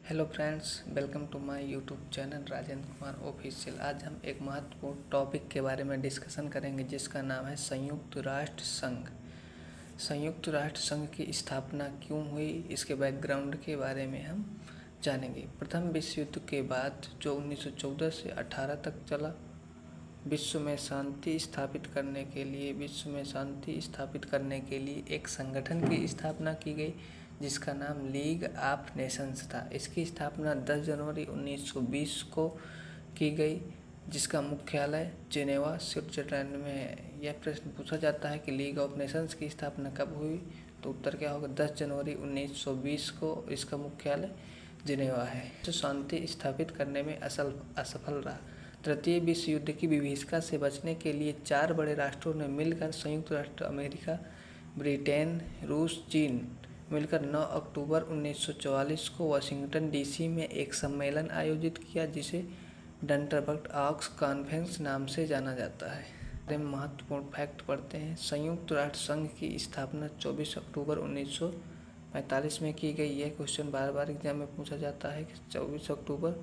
Hello friends, welcome to my YouTube channel Rajendra Kumar official. आज हम एक महत्वपूर्ण टॉपिक के बारे में डिस्कशन करेंगे जिसका नाम है संयुक्त राष्ट्र संघ। संयुक्त राष्ट्र संघ की स्थापना क्यों हुई, इसके बैकग्राउंड के बारे में हम जानेंगे। प्रथम विश्व युद्ध के बाद जो 1914 से 18 तक चला, विश्व में शांति स्थापित करने के लिए एक संगठन की स्थापना की गई जिसका नाम लीग ऑफ नेशंस था। इसकी स्थापना 10 जनवरी 1920 को की गई, जिसका मुख्यालय जेनेवा स्विट्जरलैंड में है। यह प्रश्न पूछा जाता है कि लीग ऑफ नेशंस की स्थापना कब हुई, तो उत्तर क्या होगा, 10 जनवरी 1920 को इसका मुख्यालय जेनेवा है। तो शांति स्थापित करने में असफल रहा। तृतीय विश्व युद्ध की विभीषिका से बचने के लिए 4 बड़े राष्ट्रों ने मिलकर संयुक्त राष्ट्र अमेरिका, ब्रिटेन, रूस, चीन मिलकर 9 अक्टूबर 1944 को वाशिंगटन डीसी में एक सम्मेलन आयोजित किया जिसे डंटरबर्ग ऑक्स कॉन्फ्रेंस नाम से जाना जाता है। महत्वपूर्ण फैक्ट पढ़ते हैं। संयुक्त राष्ट्र संघ की स्थापना 24 अक्टूबर 1945 में की गई। यह क्वेश्चन बार बार एग्जाम में पूछा जाता है कि 24 अक्टूबर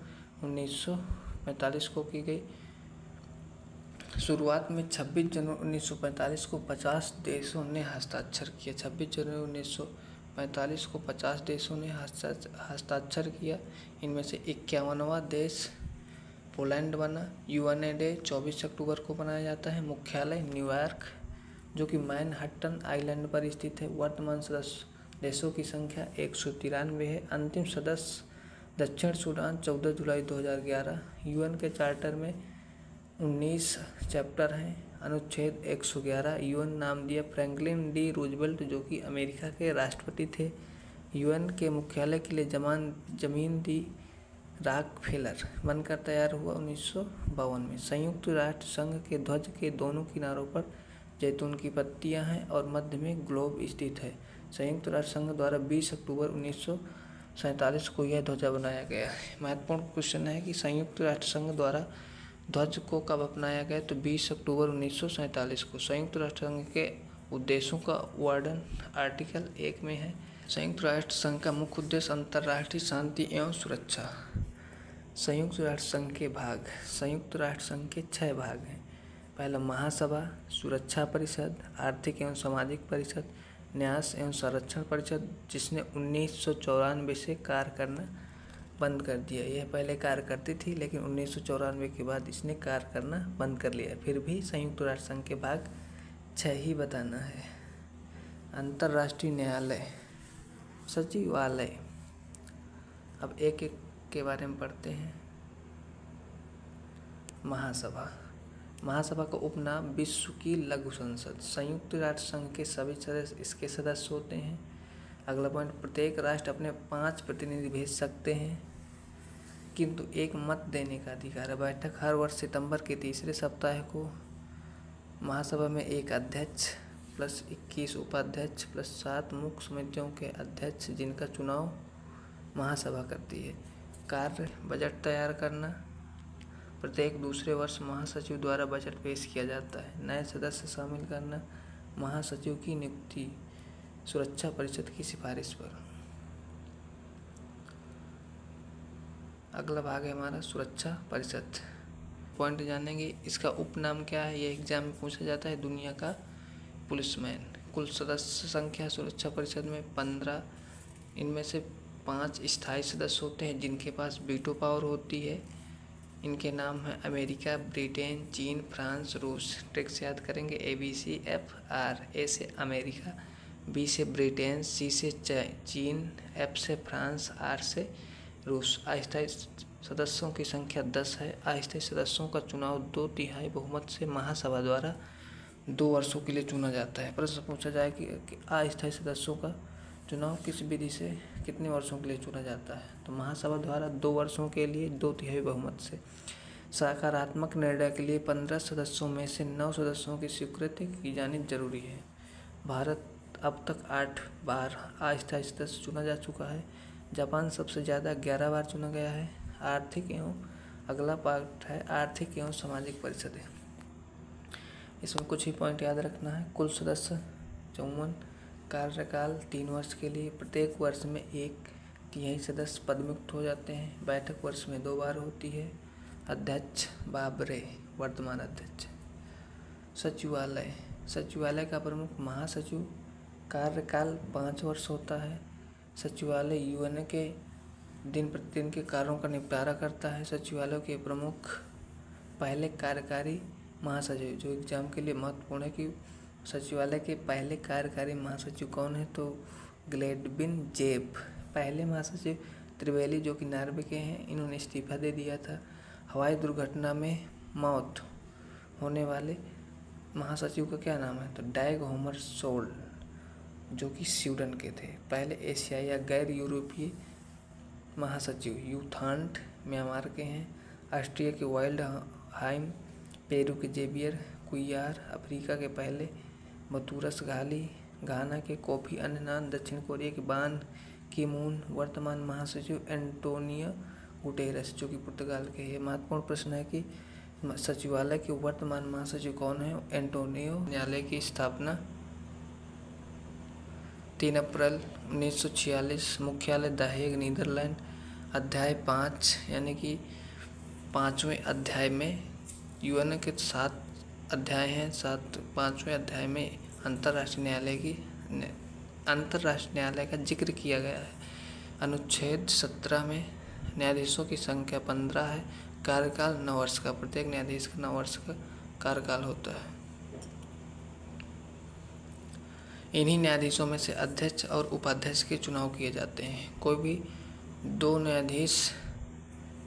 1945 को की गई। शुरुआत में 26 जनवरी 1945 को 50 देशों ने हस्ताक्षर किया। 26 जनवरी 1945 को 50 देशों ने हस्ताक्षर किया। इनमें से 51वां देश पोलैंड बना। यूएनए डे 24 अक्टूबर को मनाया जाता है। मुख्यालय न्यूयॉर्क, जो कि मैनहट्टन आइलैंड पर स्थित है। वर्तमान सदस्य देशों की संख्या 193 है। अंतिम सदस्य दक्षिण सूडान 14 जुलाई 2011। यूएन के चार्टर में 19 चैप्टर हैं। अनुच्छेद 111 यूएन नाम दिया फ्रैंकलिन डी रूजवेल्ट, जो कि अमेरिका के राष्ट्रपति थे। यूएन के मुख्यालय के लिए जमीन दी रॉकफेलर बनकर तैयार हुआ 1952 में। संयुक्त राष्ट्र संघ के ध्वज के दोनों किनारों पर जैतून की पत्तियां हैं और मध्य में ग्लोब स्थित है। संयुक्त राष्ट्र संघ द्वारा 20 अक्टूबर 1947 को यह ध्वजा बनाया गया है। महत्वपूर्ण क्वेश्चन है कि संयुक्त राष्ट्र संघ द्वारा ध्वज को कब अपनाया गया, तो 20 अक्टूबर 1947 को। संयुक्त राष्ट्र संघ के उद्देश्यों का वर्णन आर्टिकल 1 में है। संयुक्त राष्ट्र संघ का मुख्य उद्देश्य अंतर्राष्ट्रीय शांति एवं सुरक्षा। संयुक्त राष्ट्र संघ के भाग। संयुक्त राष्ट्र संघ के 6 भाग हैं। पहला महासभा, सुरक्षा परिषद, आर्थिक एवं सामाजिक परिषद, न्यास एवं संरक्षण परिषद, जिसने 1994 से कार्य करना बंद कर दिया। यह पहले कार्य करती थी, लेकिन 1994 के बाद इसने कार्य करना बंद कर लिया। फिर भी संयुक्त राष्ट्र संघ के भाग 6 ही बताना है। अंतर्राष्ट्रीय न्यायालय, सचिवालय। अब एक एक के बारे में पढ़ते हैं। महासभा। महासभा का उपनाम विश्व की लघु संसद। संयुक्त राष्ट्र संघ के सभी सदस्य इसके सदस्य होते हैं। अगला पॉइंट, प्रत्येक राष्ट्र अपने 5 प्रतिनिधि भेज सकते हैं, किंतु एक मत देने का अधिकार है। बैठक हर वर्ष सितंबर के तीसरे सप्ताह को। महासभा में एक अध्यक्ष प्लस 21 उपाध्यक्ष प्लस 7 मुख्य समितियों के अध्यक्ष, जिनका चुनाव महासभा करती है। कार्य, बजट तैयार करना। प्रत्येक दूसरे वर्ष महासचिव द्वारा बजट पेश किया जाता है। नए सदस्य शामिल करना। महासचिव की नियुक्ति सुरक्षा परिषद की सिफारिश पर। अगला भाग है हमारा सुरक्षा परिषद। पॉइंट जानेंगे। इसका उपनाम क्या है, ये एग्जाम में पूछा जाता है। दुनिया का पुलिसमैन। कुल सदस्य संख्या सुरक्षा परिषद में 15। इनमें से 5 स्थायी सदस्य होते हैं जिनके पास वीटो पावर होती है। इनके नाम है अमेरिका, ब्रिटेन, चीन, फ्रांस, रूस। ट्रिक्स याद करेंगे। ABCFR। ए से अमेरिका, B से ब्रिटेन, C से चीन, F से फ्रांस, R से रूस। अस्थायी सदस्यों की संख्या 10 है। अस्थायी सदस्यों का चुनाव 2/3 बहुमत से महासभा द्वारा 2 वर्षों के लिए चुना जाता है। प्रश्न पूछा जाए कि अस्थायी सदस्यों का चुनाव किस विधि से कितने वर्षों के लिए चुना जाता है, तो महासभा द्वारा 2 वर्षों के लिए 2/3 बहुमत से। सकारात्मक निर्णय के लिए 15 सदस्यों में से 9 सदस्यों की स्वीकृति की जानी जरूरी है। भारत अब तक 8 बार अस्थायी सदस्य चुना जा चुका है। जापान सबसे ज़्यादा 11 बार चुना गया है। आर्थिक एवं अगला पार्ट है आर्थिक एवं सामाजिक परिषद है। इसमें कुछ ही पॉइंट याद रखना है। कुल सदस्य 54। कार्यकाल 3 वर्ष के लिए। प्रत्येक वर्ष में एक कि यहीं सदस्य पदमुक्त हो जाते हैं। बैठक वर्ष में 2 बार होती है। अध्यक्ष बाबरे, वर्तमान अध्यक्ष। सचिवालय, सचिवालय का प्रमुख महासचिव, कार्यकाल 5 वर्ष होता है। सचिवालय यूएन के दिन प्रतिदिन के कार्यों का निपटारा करता है। सचिवालय के प्रमुख पहले कार्यकारी महासचिव, जो एग्जाम के लिए महत्वपूर्ण है कि सचिवालय के पहले कार्यकारी महासचिव कौन है, तो ग्लेडविन जेब। पहले महासचिव त्रिवेली, जो कि नॉर्वे के हैं, इन्होंने इस्तीफा दे दिया था। हवाई दुर्घटना में मौत होने वाले महासचिव का क्या नाम है, तो डैग हैमरशोल्ड, जो कि स्वीडन के थे। पहले एशियाई या गैर यूरोपीय महासचिव यूथांड, म्यांमार के हैं। ऑस्ट्रिया के वाइल्ड हाइम, पेरू के जेवियर कुइयार, अफ्रीका के पहले बतूरस घाली, घाना के कोफी अन्नान, दक्षिण कोरिया के बान की मून, वर्तमान महासचिव एंटोनियो गुटेरस, जो कि पुर्तगाल के हैं। महत्वपूर्ण प्रश्न है कि सचिवालय के वर्तमान महासचिव कौन है, एंटोनियो। न्यायालय की स्थापना 3 अप्रैल 1946, मुख्यालय द हेग, नीदरलैंड। अध्याय 5 यानी कि 5वें अध्याय में यूएन के 7 अध्याय हैं। 5वें अध्याय में अंतर्राष्ट्रीय न्यायालय का जिक्र किया गया है। अनुच्छेद 17 में न्यायाधीशों की संख्या 15 है। कार्यकाल 9 वर्ष का, प्रत्येक न्यायाधीश का 9 वर्ष का कार्यकाल होता है। इन्हीं न्यायाधीशों में से अध्यक्ष और उपाध्यक्ष के चुनाव किए जाते हैं। कोई भी 2 न्यायाधीश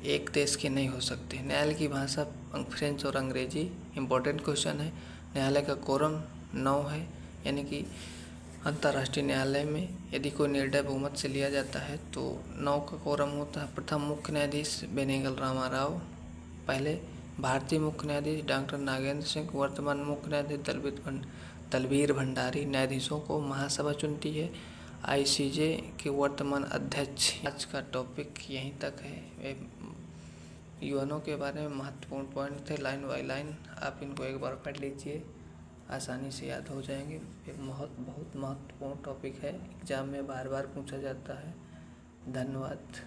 एक देश के नहीं हो सकते। न्यायालय की भाषा फ्रेंच और अंग्रेजी। इम्पोर्टेंट क्वेश्चन है। न्यायालय का कोरम 9 है, यानी कि अंतर्राष्ट्रीय न्यायालय में यदि कोई निर्णय बहुमत से लिया जाता है तो 9 का कोरम होता है। प्रथम मुख्य न्यायाधीश बेनेगल रामाराव, पहले भारतीय मुख्य न्यायाधीश डॉक्टर नागेंद्र सिंह, वर्तमान मुख्य न्यायाधीश दलबीर भंडारी। न्यायाधीशों को महासभा चुनती है। आईसीजे के वर्तमान अध्यक्ष। आज का टॉपिक यहीं तक है। यूएनओ के बारे में महत्वपूर्ण पॉइंट थे, लाइन बाय लाइन। आप इनको एक बार पढ़ लीजिए, आसानी से याद हो जाएंगे। एक बहुत महत्वपूर्ण टॉपिक है, एग्जाम में बार बार पूछा जाता है। धन्यवाद।